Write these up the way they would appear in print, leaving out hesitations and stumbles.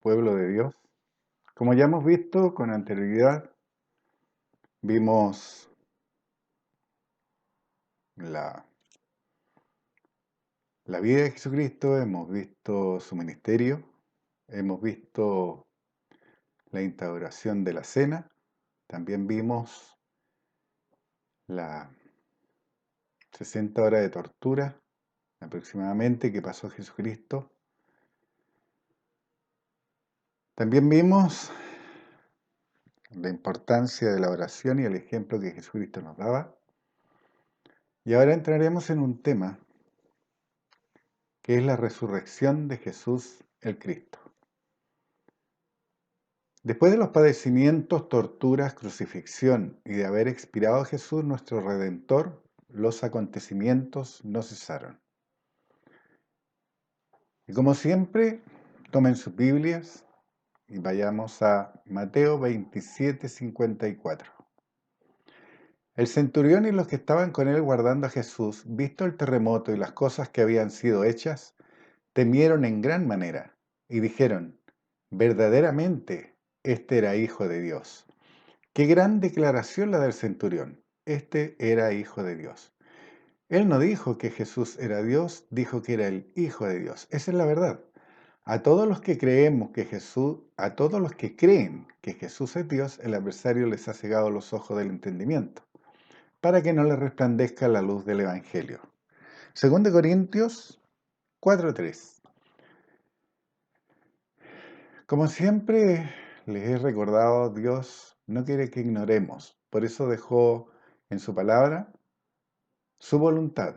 pueblo de Dios. Como ya hemos visto con anterioridad, vimos la, la vida de Jesucristo, hemos visto su ministerio, hemos visto la instauración de la cena, también vimos las 60 horas de tortura aproximadamente que pasó Jesucristo. También vimos la importancia de la oración y el ejemplo que Jesucristo nos daba. Y ahora entraremos en un tema que es la resurrección de Jesús el Cristo. Después de los padecimientos, torturas, crucifixión y de haber expirado Jesús nuestro Redentor, los acontecimientos no cesaron. Y como siempre, tomen sus Biblias y vayamos a Mateo 27:54. El centurión y los que estaban con él guardando a Jesús, visto el terremoto y las cosas que habían sido hechas, temieron en gran manera y dijeron: verdaderamente, este era hijo de Dios. Qué gran declaración la del centurión. Este era hijo de Dios. Él no dijo que Jesús era Dios, dijo que era el hijo de Dios. Esa es la verdad. A todos los que a todos los que creen que Jesús es Dios, el adversario les ha cegado los ojos del entendimiento, para que no les resplandezca la luz del Evangelio. 2 Corintios 4:3. Como siempre les he recordado, Dios no quiere que ignoremos. Por eso dejó en su palabra su voluntad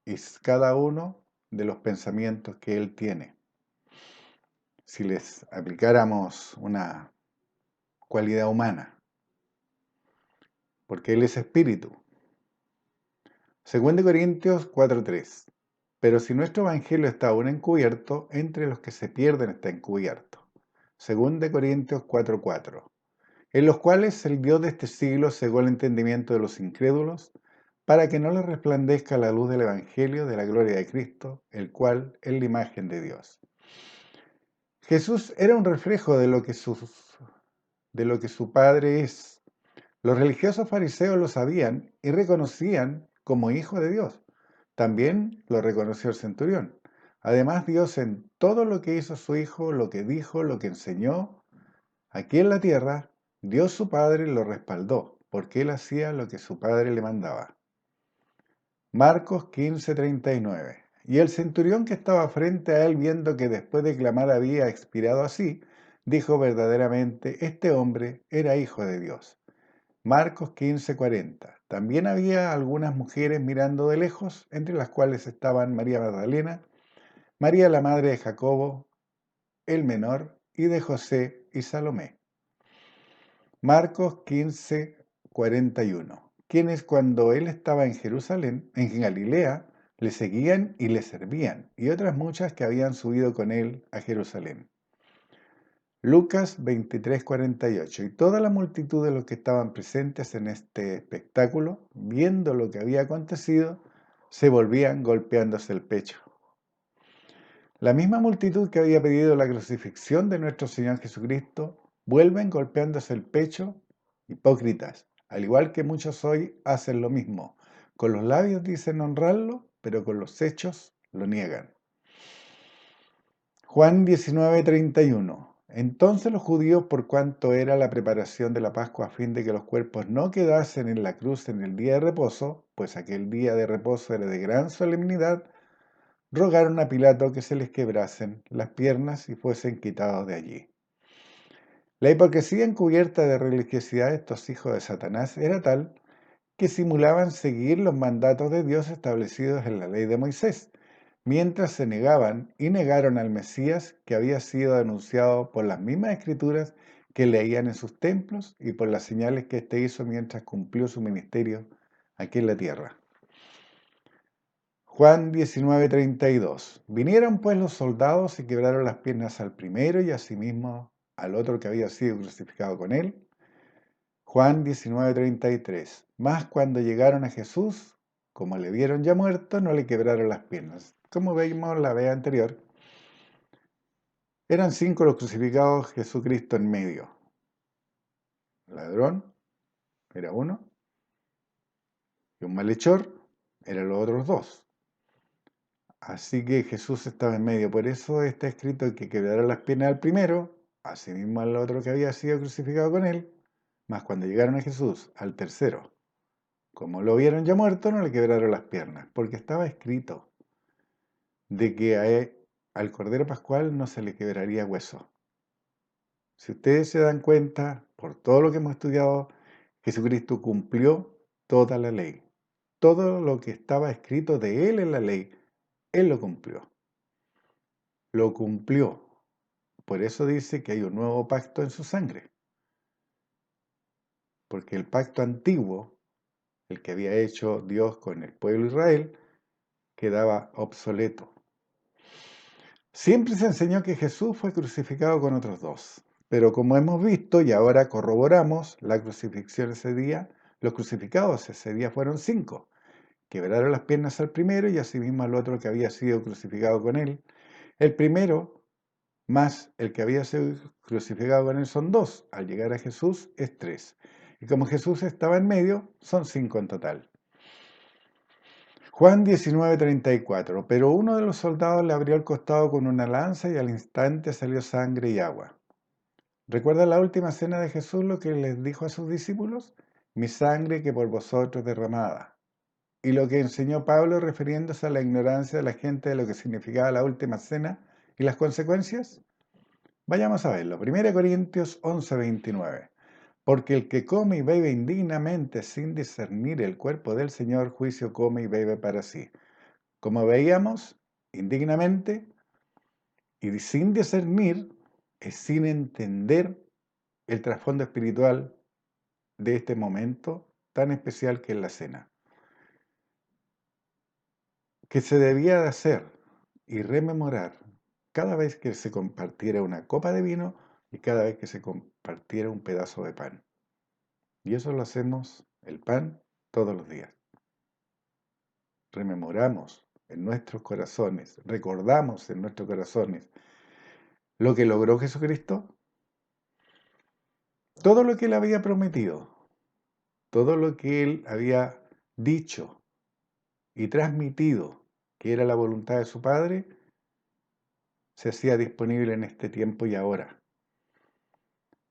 y cada uno de los pensamientos que Él tiene. Si les aplicáramos una cualidad humana, porque Él es espíritu. 2 Corintios 4:3. Pero si nuestro evangelio está aún encubierto, entre los que se pierden está encubierto. 2 Corintios 4:4. En los cuales el Dios de este siglo cegó el entendimiento de los incrédulos, para que no les resplandezca la luz del evangelio de la gloria de Cristo, el cual es la imagen de Dios. Jesús era un reflejo de lo que su Padre es. Los religiosos fariseos lo sabían y reconocían como hijo de Dios. También lo reconoció el centurión. Además, Dios en todo lo que hizo su Hijo, lo que dijo, lo que enseñó, aquí en la tierra, Dios su Padre lo respaldó, porque él hacía lo que su Padre le mandaba. Marcos 15:39. Y el centurión que estaba frente a él, viendo que después de clamar había expirado así, dijo: verdaderamente, este hombre era hijo de Dios. Marcos 15:40. También había algunas mujeres mirando de lejos, entre las cuales estaban María Magdalena, María la madre de Jacobo, el menor, y de José y Salomé. Marcos 15:41. Quienes cuando él estaba en Jerusalén, en Galilea, le seguían y le servían, y otras muchas que habían subido con él a Jerusalén. Lucas 23:48. Y toda la multitud de los que estaban presentes en este espectáculo, viendo lo que había acontecido, se volvían golpeándose el pecho. La misma multitud que había pedido la crucifixión de nuestro Señor Jesucristo, vuelven golpeándose el pecho, hipócritas, al igual que muchos hoy hacen lo mismo. Con los labios dicen honrarlo, pero con los hechos lo niegan. Juan 19:31. Entonces los judíos, por cuanto era la preparación de la Pascua a fin de que los cuerpos no quedasen en la cruz en el día de reposo, pues aquel día de reposo era de gran solemnidad, rogaron a Pilato que se les quebrasen las piernas y fuesen quitados de allí. La hipocresía encubierta de religiosidad de estos hijos de Satanás era tal que simulaban seguir los mandatos de Dios establecidos en la ley de Moisés, mientras se negaban y negaron al Mesías que había sido anunciado por las mismas escrituras que leían en sus templos y por las señales que éste hizo mientras cumplió su ministerio aquí en la tierra. Juan 19:32. Vinieron pues los soldados y quebraron las piernas al primero y asimismo al otro que había sido crucificado con él. Juan 19:33. Mas cuando llegaron a Jesús, como le vieron ya muerto, no le quebraron las piernas. Como vimos la vez anterior, Eran 5 los crucificados, Jesucristo en medio. Ladrón era uno y un malhechor eran los otros 2. Así que Jesús estaba en medio. Por eso está escrito que quebrará las piernas al primero, asimismo al otro que había sido crucificado con él, mas cuando llegaron a Jesús, al tercero, como lo vieron ya muerto, no le quebraron las piernas, porque estaba escrito de que al Cordero Pascual no se le quebraría hueso. Si ustedes se dan cuenta, por todo lo que hemos estudiado, Jesucristo cumplió toda la ley. Todo lo que estaba escrito de Él en la ley, Él lo cumplió. Lo cumplió. Por eso dice que hay un nuevo pacto en su sangre. Porque el pacto antiguo, el que había hecho Dios con el pueblo de Israel, quedaba obsoleto. Siempre se enseñó que Jesús fue crucificado con otros 2. Pero como hemos visto y ahora corroboramos, la crucifixión ese día, los crucificados ese día fueron 5. Quebraron las piernas al primero y asimismo al otro que había sido crucificado con él. El primero más el que había sido crucificado con él son 2. Al llegar a Jesús es 3. Y como Jesús estaba en medio, son 5 en total. Juan 19:34. Pero uno de los soldados le abrió el costado con una lanza y al instante salió sangre y agua. ¿Recuerda la última cena de Jesús lo que les dijo a sus discípulos? Mi sangre que por vosotros derramada. Y lo que enseñó Pablo refiriéndose a la ignorancia de la gente de lo que significaba la última cena y las consecuencias. Vayamos a verlo. 1 Corintios 11:29. Porque el que come y bebe indignamente sin discernir el cuerpo del Señor, juicio come y bebe para sí. Como veíamos, indignamente y sin discernir es sin entender el trasfondo espiritual de este momento tan especial que es la cena. Que se debía de hacer y rememorar cada vez que se compartiera una copa de vino y cada vez que se compartiera un pedazo de pan. Y eso lo hacemos, el pan, todos los días. Rememoramos en nuestros corazones, recordamos en nuestros corazones lo que logró Jesucristo, todo lo que Él había prometido, todo lo que Él había dicho y transmitido, que era la voluntad de su Padre, se hacía disponible en este tiempo y ahora.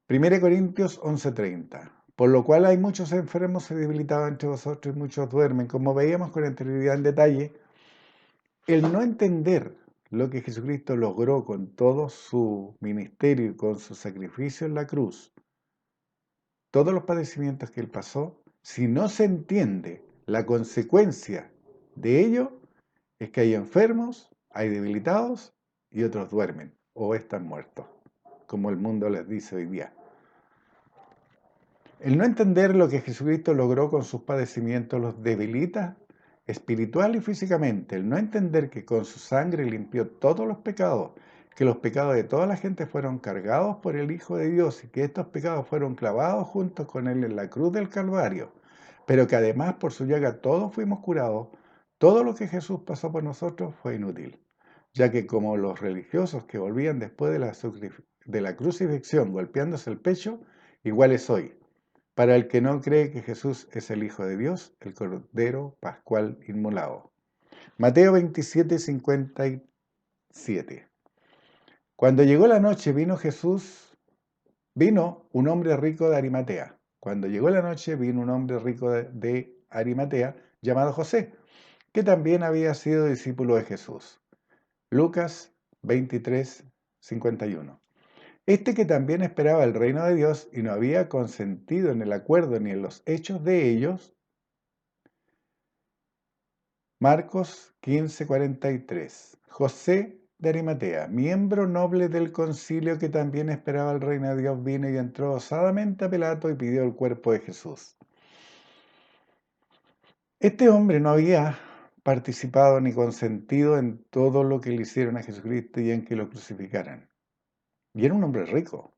1 Corintios 11:30. Por lo cual hay muchos enfermos y debilitados entre vosotros y muchos duermen. Como veíamos con anterioridad en detalle, el no entender lo que Jesucristo logró con todo su ministerio y con su sacrificio en la cruz, todos los padecimientos que Él pasó, si no se entiende la consecuencia de ello, es que hay enfermos, hay debilitados y otros duermen o están muertos, como el mundo les dice hoy día. El no entender lo que Jesucristo logró con sus padecimientos los debilita espiritual y físicamente. El no entender que con su sangre limpió todos los pecados, que los pecados de toda la gente fueron cargados por el Hijo de Dios y que estos pecados fueron clavados juntos con Él en la cruz del Calvario, pero que además por su llaga todos fuimos curados, todo lo que Jesús pasó por nosotros fue inútil, ya que como los religiosos que volvían después de la crucifixión golpeándose el pecho, igual es hoy. Para el que no cree que Jesús es el Hijo de Dios, el Cordero Pascual inmolado. Mateo 27:57. Cuando llegó la noche vino un hombre rico de Arimatea. Cuando llegó la noche vino un hombre rico de Arimatea llamado José, que también había sido discípulo de Jesús. Lucas 23:51. Este que también esperaba el reino de Dios y no había consentido en el acuerdo ni en los hechos de ellos. Marcos 15:43. José de Arimatea, miembro noble del concilio que también esperaba el reino de Dios, vino y entró osadamente a Pilato y pidió el cuerpo de Jesús. Este hombre no había participado ni consentido en todo lo que le hicieron a Jesucristo y en que lo crucificaran. Y era un hombre rico.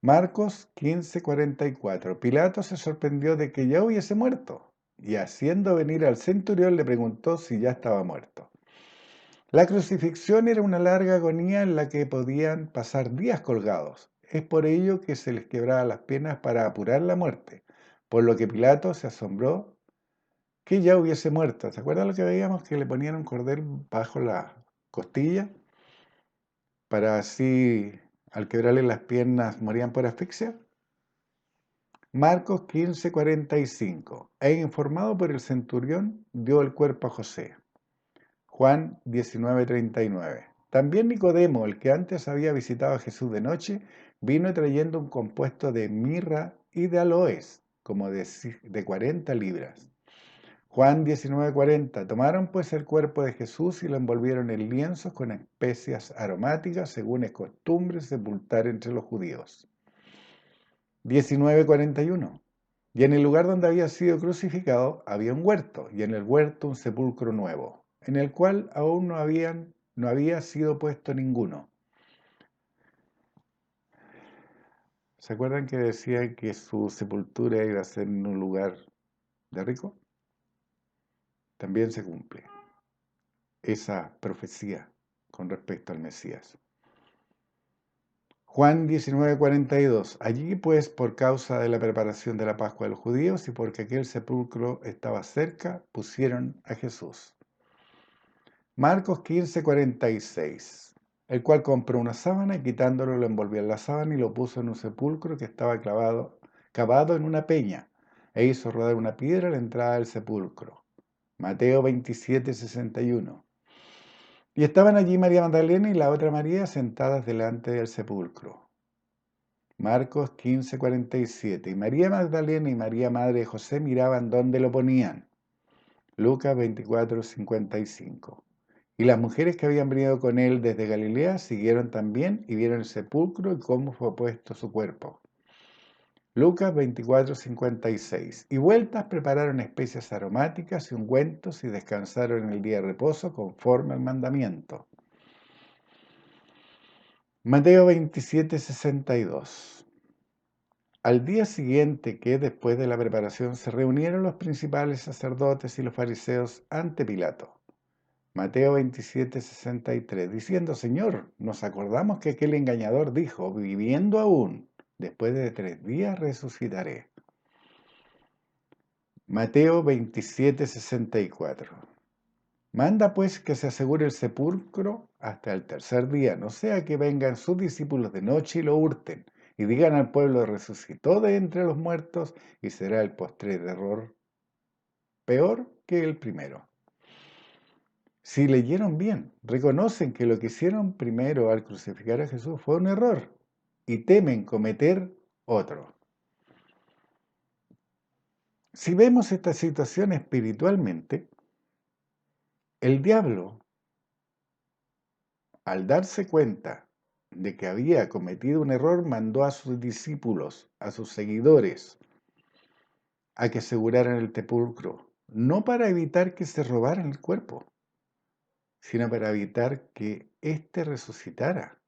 Marcos 15:44. Pilato se sorprendió de que ya hubiese muerto, y haciendo venir al centurión le preguntó si ya estaba muerto. La crucifixión era una larga agonía en la que podían pasar días colgados. Es por ello que se les quebraba las piernas para apurar la muerte, por lo que Pilato se asombró que ya hubiese muerto. ¿Se acuerdan lo que veíamos? Que le ponían un cordel bajo la costilla para así, al quebrarle las piernas, morían por asfixia. Marcos 15:45. E informado por el centurión, dio el cuerpo a José. Juan 19:39. También Nicodemo, el que antes había visitado a Jesús de noche, vino trayendo un compuesto de mirra y de aloes, como de 40 libras. Juan 19:40. Tomaron pues el cuerpo de Jesús y lo envolvieron en lienzos con especias aromáticas, según es costumbre sepultar entre los judíos. 19:41. Y en el lugar donde había sido crucificado había un huerto, y en el huerto un sepulcro nuevo, en el cual aún no había sido puesto ninguno. ¿Se acuerdan que decía que su sepultura iba a ser en un lugar de rico? También se cumple esa profecía con respecto al Mesías. Juan 19:42. Allí pues, por causa de la preparación de la Pascua de los judíos y porque aquel sepulcro estaba cerca, pusieron a Jesús. Marcos 15:46. El cual compró una sábana y quitándolo lo envolvió en la sábana y lo puso en un sepulcro que estaba cavado en una peña, e hizo rodar una piedra a la entrada del sepulcro. Mateo 27:61. Y estaban allí María Magdalena y la otra María sentadas delante del sepulcro. Marcos 15:47. Y María Magdalena y María madre de José miraban dónde lo ponían. Lucas 24:55. Y las mujeres que habían venido con él desde Galilea siguieron también y vieron el sepulcro y cómo fue puesto su cuerpo. Lucas 24:56. Y vueltas prepararon especias aromáticas y ungüentos y descansaron en el día de reposo conforme al mandamiento. Mateo 27:62. Al día siguiente que después de la preparación se reunieron los principales sacerdotes y los fariseos ante Pilato. Mateo 27:63, diciendo, Señor, nos acordamos que aquel engañador dijo, viviendo aún, después de 3 días resucitaré. Mateo 27:64. Manda pues que se asegure el sepulcro hasta el tercer día, no sea que vengan sus discípulos de noche y lo hurten, y digan al pueblo, resucitó de entre los muertos, y será el postrer error peor que el primero. Si leyeron bien, reconocen que lo que hicieron primero al crucificar a Jesús fue un error y temen cometer otro. Si vemos esta situación espiritualmente, el diablo, al darse cuenta de que había cometido un error, mandó a sus discípulos, a sus seguidores, a que aseguraran el sepulcro, no para evitar que se robaran el cuerpo, sino para evitar que éste resucitara.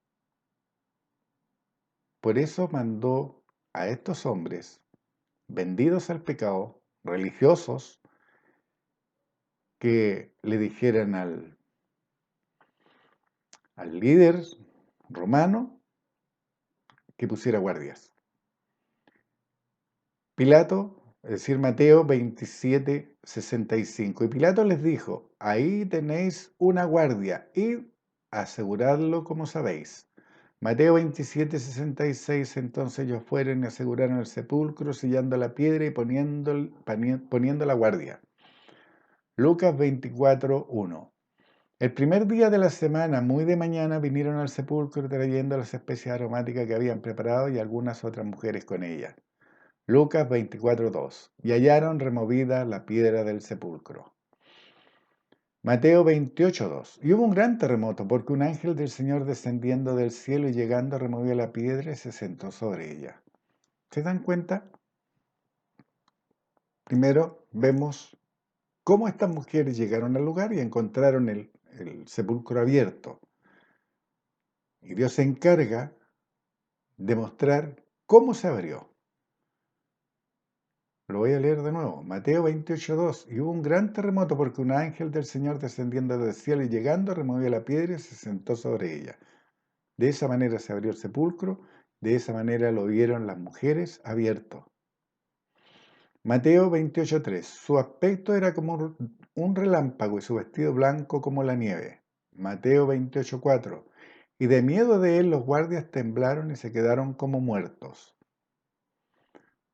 Por eso mandó a estos hombres vendidos al pecado, religiosos, que le dijeran al líder romano que pusiera guardias. Pilato, es decir, Mateo 27:65. Y Pilato les dijo, ahí tenéis una guardia, id, aseguradlo como sabéis. Mateo 27:66. Entonces ellos fueron y aseguraron el sepulcro, sellando la piedra y poniendo la guardia. Lucas 24:1. El primer día de la semana, muy de mañana, vinieron al sepulcro trayendo las especies aromáticas que habían preparado y algunas otras mujeres con ellas. Lucas 24:2. Y hallaron removida la piedra del sepulcro. Mateo 28:2. Y hubo un gran terremoto, porque un ángel del Señor descendiendo del cielo y llegando removió la piedra y se sentó sobre ella. ¿Se dan cuenta? Primero vemos cómo estas mujeres llegaron al lugar y encontraron el sepulcro abierto. Y Dios se encarga de mostrar cómo se abrió. Lo voy a leer de nuevo. Mateo 28:2. Y hubo un gran terremoto porque un ángel del Señor descendiendo del cielo y llegando removió la piedra y se sentó sobre ella. De esa manera se abrió el sepulcro, de esa manera lo vieron las mujeres abierto. Mateo 28:3. Su aspecto era como un relámpago y su vestido blanco como la nieve. Mateo 28:4. Y de miedo de él los guardias temblaron y se quedaron como muertos.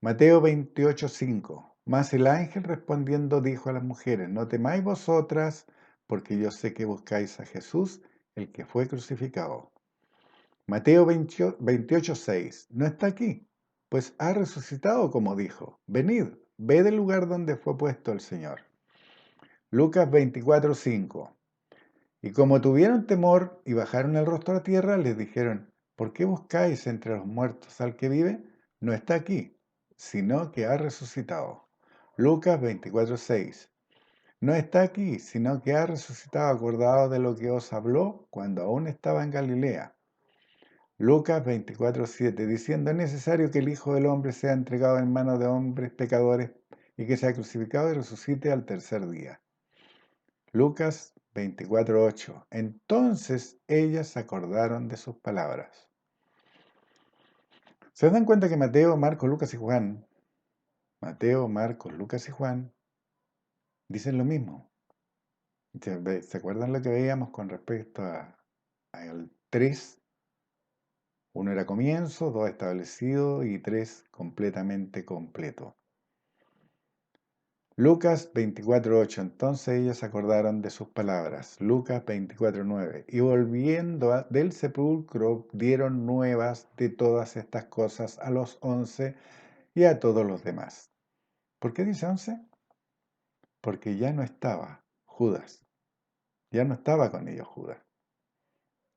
Mateo 28:5. Mas el ángel respondiendo dijo a las mujeres, no temáis vosotras, porque yo sé que buscáis a Jesús, el que fue crucificado. Mateo 28:6. No está aquí, pues ha resucitado como dijo. Venid, ved el lugar donde fue puesto el Señor. Lucas 24:5. Y como tuvieron temor y bajaron el rostro a tierra, les dijeron, ¿por qué buscáis entre los muertos al que vive? No está aquí, sino que ha resucitado. Lucas 24:6. No está aquí, sino que ha resucitado, acordado de lo que os habló cuando aún estaba en Galilea. Lucas 24:7, diciendo, es necesario que el Hijo del Hombre sea entregado en manos de hombres pecadores y que sea crucificado y resucite al tercer día. Lucas 24:8. Entonces ellas se acordaron de sus palabras. ¿Se dan cuenta que Mateo, Marcos, Lucas y Juan, Mateo, Marcos, Lucas y Juan, dicen lo mismo? ¿Se acuerdan lo que veíamos con respecto al 3? Uno era comienzo, 2 establecido y 3 completamente completo. Lucas 24:8. Entonces ellos se acordaron de sus palabras. Lucas 24:9. Y volviendo del sepulcro dieron nuevas de todas estas cosas a los 11 y a todos los demás. ¿Por qué dice 11? Porque ya no estaba Judas. Ya no estaba con ellos Judas.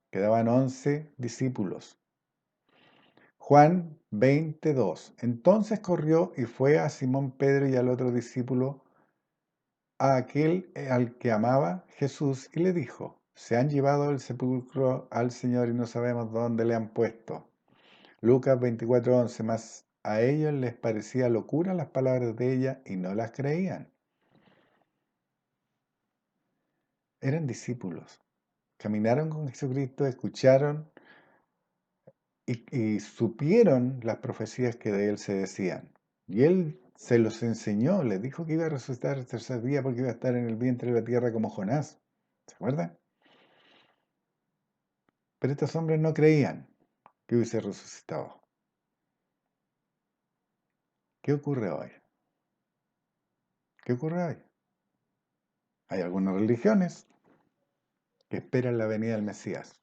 Quedaban 11 discípulos. Juan 22. Entonces corrió y fue a Simón Pedro y al otro discípulo, a aquel al que amaba Jesús, y le dijo, se han llevado al sepulcro al Señor y no sabemos dónde le han puesto. Lucas 24:11. Mas a ellos les parecía locura las palabras de ella y no las creían. Eran discípulos. Caminaron con Jesucristo, escucharon y supieron las profecías que de él se decían. Y él se los enseñó, les dijo que iba a resucitar el tercer día porque iba a estar en el vientre de la tierra como Jonás. ¿Se acuerdan? Pero estos hombres no creían que hubiese resucitado. ¿Qué ocurre hoy? ¿Qué ocurre hoy? Hay algunas religiones que esperan la venida del Mesías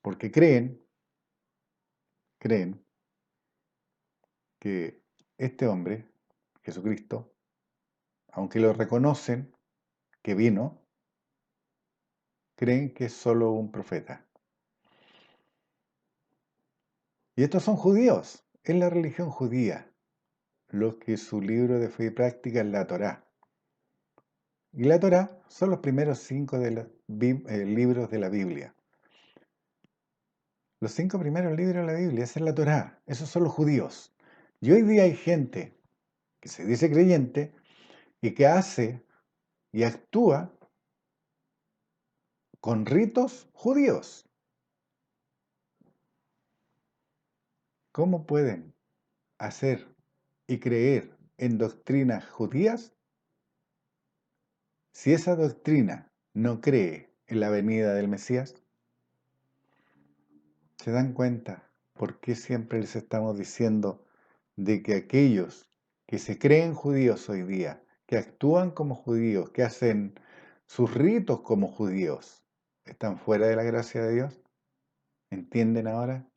porque creen que este hombre, Jesucristo, aunque lo reconocen que vino, creen que es solo un profeta. Y estos son judíos, es la religión judía, los que su libro de fe y práctica es la Torá. Y la Torá son los primeros 5 de los libros de la Biblia. Los 5 primeros libros de la Biblia, esa es la Torá, esos son los judíos. Y hoy día hay gente que se dice creyente y que hace y actúa con ritos judíos. ¿Cómo pueden hacer y creer en doctrinas judías si esa doctrina no cree en la venida del Mesías? ¿Se dan cuenta por qué siempre les estamos diciendo de que aquellos que se creen judíos hoy día, que actúan como judíos, que hacen sus ritos como judíos, están fuera de la gracia de Dios? ¿Entienden ahora?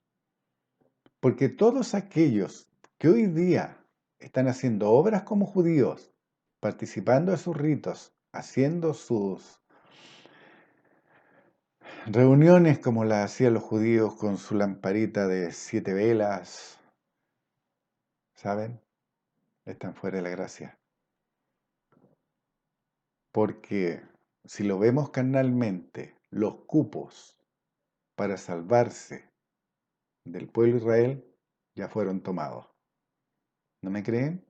Porque todos aquellos que hoy día están haciendo obras como judíos, participando de sus ritos, haciendo sus reuniones como las hacían los judíos con su lamparita de 7 velas, ¿saben? Están fuera de la gracia. Porque si lo vemos carnalmente, los cupos para salvarse del pueblo de Israel ya fueron tomados. ¿No me creen?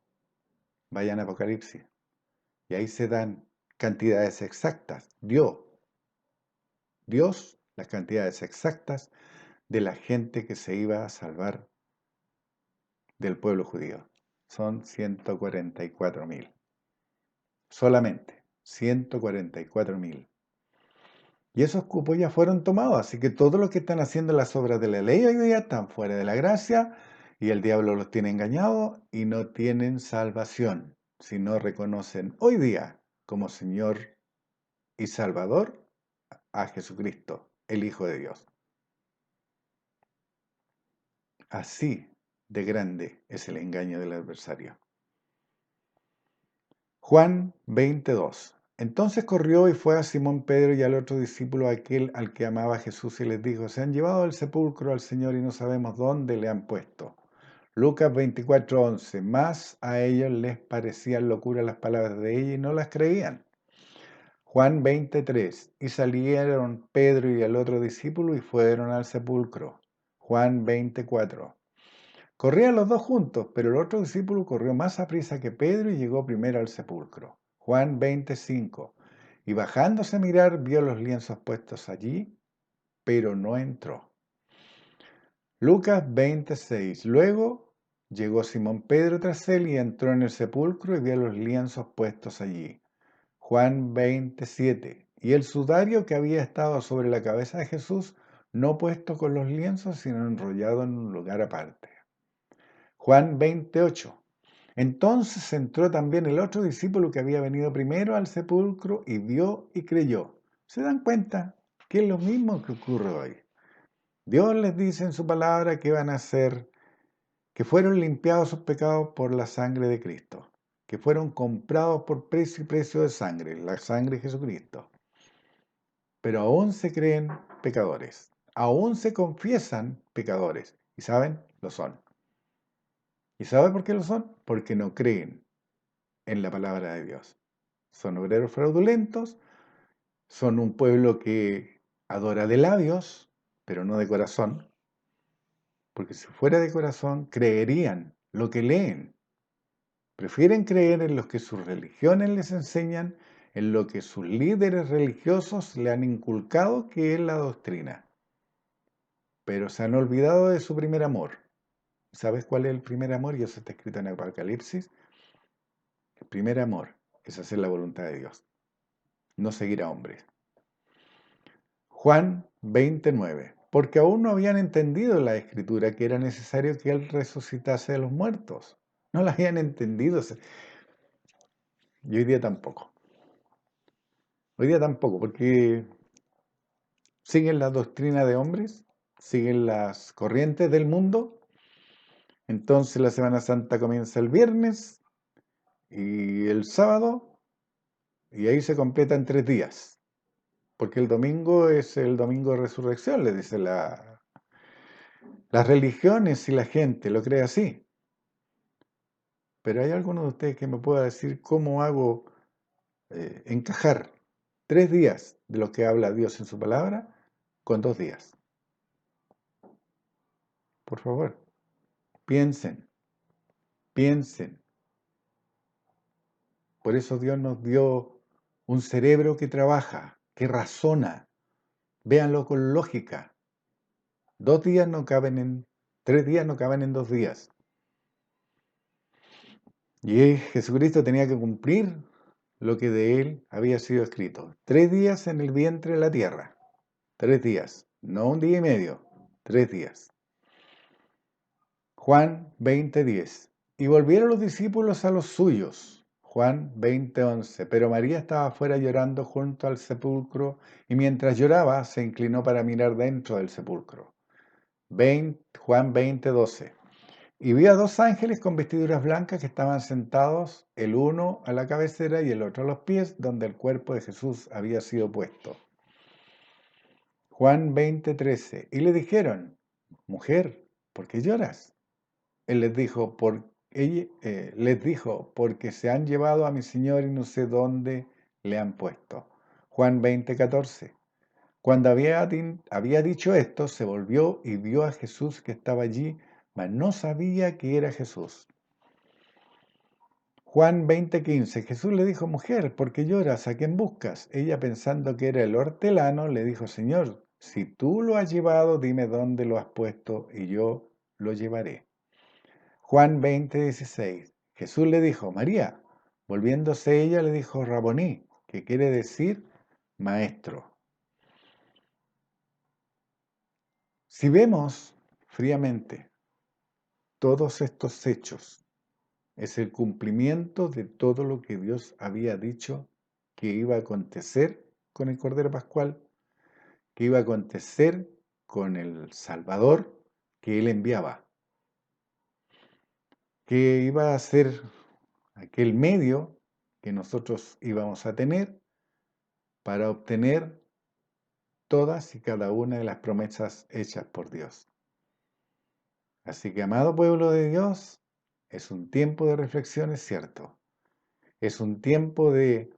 Vayan a Apocalipsis. Y ahí se dan cantidades exactas. Dios, las cantidades exactas de la gente que se iba a salvar del pueblo judío. Son 144.000. Solamente 144.000. Y esos cupos ya fueron tomados, así que todos los que están haciendo las obras de la ley hoy día están fuera de la gracia y el diablo los tiene engañados y no tienen salvación si no reconocen hoy día como Señor y Salvador a Jesucristo, el Hijo de Dios. Así de grande es el engaño del adversario. Juan 22. Entonces corrió y fue a Simón Pedro y al otro discípulo, aquel al que amaba Jesús, y les dijo: se han llevado al sepulcro al Señor y no sabemos dónde le han puesto. Lucas 24:11. Mas a ellos les parecían locura las palabras de ella y no las creían. Juan 23. Y salieron Pedro y el otro discípulo y fueron al sepulcro. Juan 24. Corrían los dos juntos, pero el otro discípulo corrió más aprisa que Pedro y llegó primero al sepulcro. Juan 25. Y bajándose a mirar, vio los lienzos puestos allí, pero no entró. Lucas 26. Luego llegó Simón Pedro tras él y entró en el sepulcro y vio los lienzos puestos allí. Juan 27. Y el sudario que había estado sobre la cabeza de Jesús, no puesto con los lienzos, sino enrollado en un lugar aparte. Juan 28. Entonces entró también el otro discípulo que había venido primero al sepulcro y vio y creyó. ¿Se dan cuenta que es lo mismo que ocurre hoy? Dios les dice en su palabra que van a ser, que fueron limpiados sus pecados por la sangre de Cristo, que fueron comprados por precio y precio de sangre, la sangre de Jesucristo. Pero aún se creen pecadores, aún se confiesan pecadores. ¿Y saben? Lo son. ¿Y saben por qué lo son? Porque no creen en la palabra de Dios. Son obreros fraudulentos, son un pueblo que adora de labios, pero no de corazón, porque si fuera de corazón creerían lo que leen. Prefieren creer en lo que sus religiones les enseñan, en lo que sus líderes religiosos le han inculcado, que es la doctrina. Pero se han olvidado de su primer amor. ¿Sabes cuál es el primer amor? Y eso está escrito en Apocalipsis. El primer amor es hacer la voluntad de Dios, no seguir a hombres. Juan 29. Porque aún no habían entendido la escritura que era necesario que Él resucitase de los muertos. No la habían entendido. Y hoy día tampoco. Hoy día tampoco, porque siguen la doctrina de hombres, siguen las corrientes del mundo. Entonces la Semana Santa comienza el viernes y el sábado, y ahí se completa en 3 días. Porque el domingo es el domingo de resurrección, le dice las religiones y la gente lo cree así. Pero ¿hay alguno de ustedes que me pueda decir cómo hago encajar 3 días de lo que habla Dios en su palabra con 2 días? Por favor, piensen, piensen. Por eso Dios nos dio un cerebro que trabaja, que razona. Véanlo con lógica. 2 días no caben en, 3 días no caben en 2 días. Y Jesucristo tenía que cumplir lo que de él había sido escrito. 3 días en el vientre de la tierra. 3 días. No 1 día y medio. 3 días. Juan 20:10. Y volvieron los discípulos a los suyos. Juan 20:11. Pero María estaba afuera llorando junto al sepulcro, y mientras lloraba se inclinó para mirar dentro del sepulcro. Juan 20:12. Y vi a 2 ángeles con vestiduras blancas que estaban sentados, el uno a la cabecera y el otro a los pies, donde el cuerpo de Jesús había sido puesto. Juan 20:13. Y le dijeron: mujer, ¿por qué lloras? Él les dijo, porque se han llevado a mi Señor y no sé dónde le han puesto. Juan 20:14. Cuando había dicho esto, se volvió y vio a Jesús que estaba allí, mas no sabía que era Jesús. Juan 20:15. Jesús le dijo, mujer, ¿por qué lloras? ¿A quién buscas? Ella, pensando que era el hortelano, le dijo, Señor, si tú lo has llevado, dime dónde lo has puesto y yo lo llevaré. Juan 20:16. Jesús le dijo, María. Volviéndose ella, le dijo, Raboní, que quiere decir maestro. Si vemos fríamente todos estos hechos, es el cumplimiento de todo lo que Dios había dicho que iba a acontecer con el Cordero Pascual, que iba a acontecer con el Salvador que Él enviaba, que iba a ser aquel medio que nosotros íbamos a tener para obtener todas y cada una de las promesas hechas por Dios. Así que, amado pueblo de Dios, es un tiempo de reflexión, es cierto. Es un tiempo de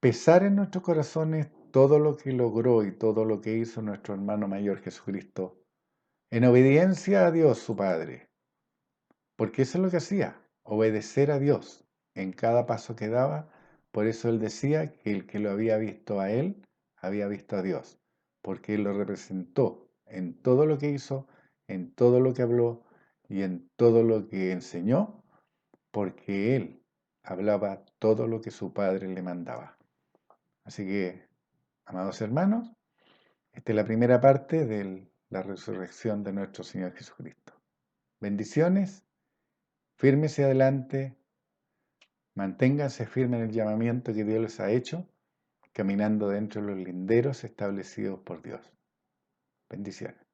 pesar en nuestros corazones todo lo que logró y todo lo que hizo nuestro hermano mayor Jesucristo, en obediencia a Dios su Padre. Porque eso es lo que hacía, obedecer a Dios en cada paso que daba. Por eso él decía que el que lo había visto a él, había visto a Dios, porque él lo representó en todo lo que hizo, en todo lo que habló y en todo lo que enseñó, porque él hablaba todo lo que su Padre le mandaba. Así que, amados hermanos, esta es la primera parte de la resurrección de nuestro Señor Jesucristo. Bendiciones, fírmese adelante, manténganse firmes en el llamamiento que Dios les ha hecho, caminando dentro de los linderos establecidos por Dios. Bendiciones.